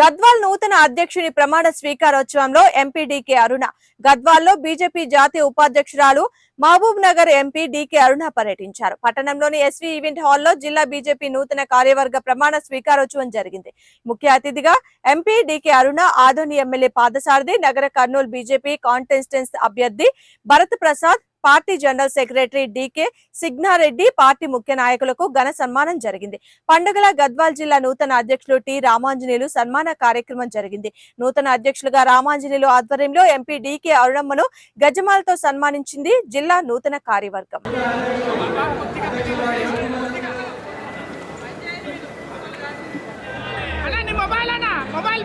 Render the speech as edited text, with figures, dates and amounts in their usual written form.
గద్వాల్ నూతన అధ్యక్షుని ప్రమాణ స్వీకారోత్సవంలో ఎంపీ డీకే అరుణ, గద్వాల్లో బీజేపీ జాతీయ ఉపాధ్యక్షురాలు మహబూబ్ నగర్ ఎంపీ డీకే అరుణ పర్యటించారు. పట్టణంలోని ఎస్వీ ఈవెంట్ హాల్లో జిల్లా బీజేపీ నూతన కార్యవర్గ ప్రమాణ స్వీకారోత్సవం జరిగింది. ముఖ్య అతిథిగా MP DK Aruna, Adoni MLA Padasarathi, నగర కర్నూలు బీజేపీ కాంటెస్టెన్స్ అభ్యర్థి Bharat Prasad, party general secretary DK Signareddy, party ముఖ్య నాయకులకు ఘన సన్మానం జరిగింది. పండుగల గద్వాల్ జిల్లా నూతన అధ్యక్షులు టి రామాంజనేయులు సన్మాన కార్యక్రమం జరిగింది. నూతన అధ్యక్షులుగా రామాంజనేయులు ఆధ్వర్యంలో ఎంపీ డీకే అరుణమ్మను గజమాలతో సన్మానించింది జిల్లా నూతన కార్యవర్గం. మొబైల్